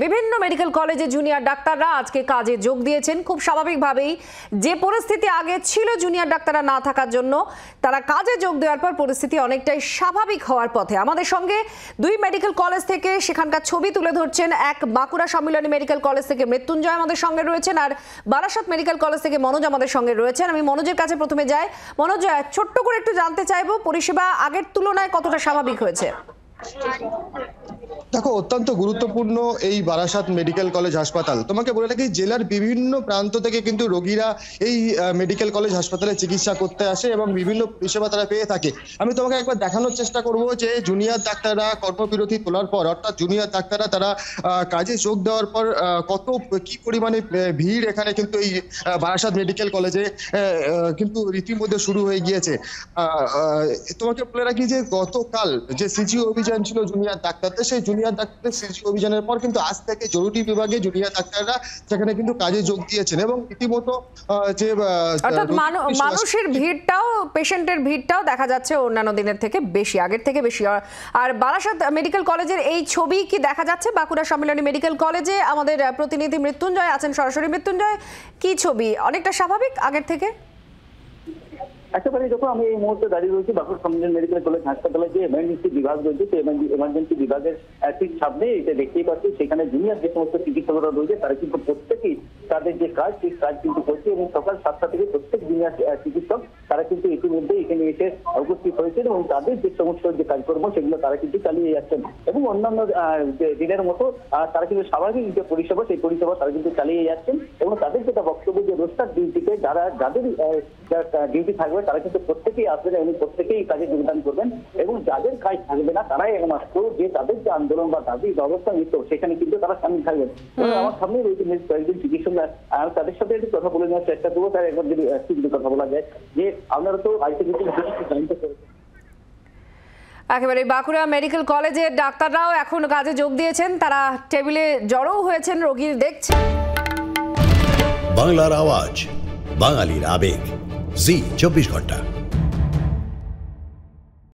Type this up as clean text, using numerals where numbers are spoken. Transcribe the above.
বিভিন্ন মেডিকেল কলেজে জুনিয়র ডাক্তাররা আজকে কাজে যোগ দিয়েছেন। খুব স্বাভাবিকভাবেই যে পরিস্থিতি আগে ছিল জুনিয়র ডাক্তাররা না থাকার জন্য, তারা কাজে যোগ দেওয়ার পর পরিস্থিতি অনেকটাই স্বাভাবিক হওয়ার পথে। আমাদের সঙ্গে দুই মেডিকেল কলেজ থেকে সেখানকার ছবি তুলে ধরছেন। এক বাঁকুড়া সম্মিলনী মেডিকেল কলেজ থেকে মৃত্যুঞ্জয় আমাদের সঙ্গে রয়েছেন, আর বারাসত মেডিকেল কলেজ থেকে মনোজ আমাদের সঙ্গে রয়েছেন। আমি মনোজের কাছে প্রথমে যাই। মনোজ, ছোট্ট করে একটু জানতে চাইবো, পরিষেবা আগের তুলনায় কতটা স্বাভাবিক হয়েছে? দেখো, অত্যন্ত গুরুত্বপূর্ণ এই বারাসাত মেডিকেল কলেজ হাসপাতাল। তোমাকে বলে রাখি, জেলার বিভিন্ন প্রান্ত থেকে কিন্তু রোগীরা এই মেডিকেল কলেজ হাসপাতালে চিকিৎসা করতে আসে এবং বিভিন্ন পরিষেবা তারা পেয়ে থাকে। আমি তোমাকে একবার দেখানোর চেষ্টা করব যে জুনিয়র ডাক্তাররা কর্মবিরতি তোলার পর, অর্থাৎ জুনিয়র ডাক্তাররা তারা কাজে যোগ দেওয়ার পর কি পরিমাণে ভিড় এখানে কিন্তু এই বারাসাত মেডিকেল কলেজে কিন্তু রীতিমধ্যে শুরু হয়ে গিয়েছে। তোমাকে বলে রাখি যে গতকাল যে সিজি অভিযান ছিল জুনিয়র ডাক্তারদের, সেই জুনিয়র ডাক্তারদের সিজি অভিযানের পর কিন্তু আজ থেকে জরুরি বিভাগে জুনিয়র ডাক্তাররা সেখানে কিন্তু কাজে যোগ দিয়েছেন এবং রীতিমতো যে মানুষের ভিড়টাও, পেশেন্টের ভিড়টাও দেখা যাচ্ছে অন্যান্য দিনের থেকে বেশি, আগের থেকে বেশি। আর বারাসাত মেডিকেল কলেজের এই ছবি কি দেখা যাচ্ছে বাঁকুড়া সম্মিলনী মেডিকেল কলেজে? আমাদের প্রতিনিধি মৃত্যুঞ্জয় আছেন সরাসরি। মৃত্যুঞ্জয়, কি ছবি? অনেকটা স্বাভাবিক আগের থেকে? একেবারে যখন আমি এই মুহূর্তে দাঁড়িয়ে রয়েছি বাঁকুড়া সম্মিলনী মেডিকেল কলেজ হাসপাতালে যে এমার্জেন্সি বিভাগ রয়েছে, সেই এমার্জেন্সি বিভাগের ঠিক সামনে এটা দেখতেই পাচ্ছি। সেখানে জুনিয়র যে সমস্ত চিকিৎসকরা রয়েছে তারা কিন্তু প্রত্যেকেই তাদের যে কাজ, সেই কাজ কিন্তু করছে এবং সকাল 7টা থেকে প্রত্যেক জুনিয়র চিকিৎসক তারা কিন্তু ইতিমধ্যে এখানে এসে উপস্থিত হয়েছেন এবং তাদের যে সমস্ত যে কাজকর্ম সেগুলো তারা কিন্তু চালিয়ে যাচ্ছেন এবং অন্যান্য দিনের মতো তারা কিন্তু স্বাভাবিক যে পরিষেবা, সেই পরিষেবা তারা কিন্তু চালিয়ে যাচ্ছেন এবং তাদের যেটা বক্তব্য যে রোস্টার ডিউটিতে যাদের ডিউটি থাকবে তারা কিন্তু প্রত্যেকেই আসবেন এবং প্রত্যেকেই কাজে যোগদান করবেন এবং যাদের কাজ থাকবে না তারাই একমাত্র যে তাদের যে আন্দোলন বা দাবি ব্যবস্থা নিত সেখানে কিন্তু তারা সামিল থাকবেন। আমার সামনে রয়েছে কয়েকজন চিকিৎসকরা, তাদের সাথে একটু কথা বলে নেওয়ার চেষ্টা করবো। তার একবার যদি কথা বলা যায় যে আপনারা তো আজকে কিন্তু জানতে পেরেছেন একেবারে বাঁকুড়া মেডিকেল কলেজের ডাক্তাররাও এখন কাজে যোগ দিয়েছেন, তারা টেবিলে জড়ো হয়েছেন, রোগীর দেখছেন। বাংলার আওয়াজ, বাঙালির আবেগ, জি 24 ঘন্টা।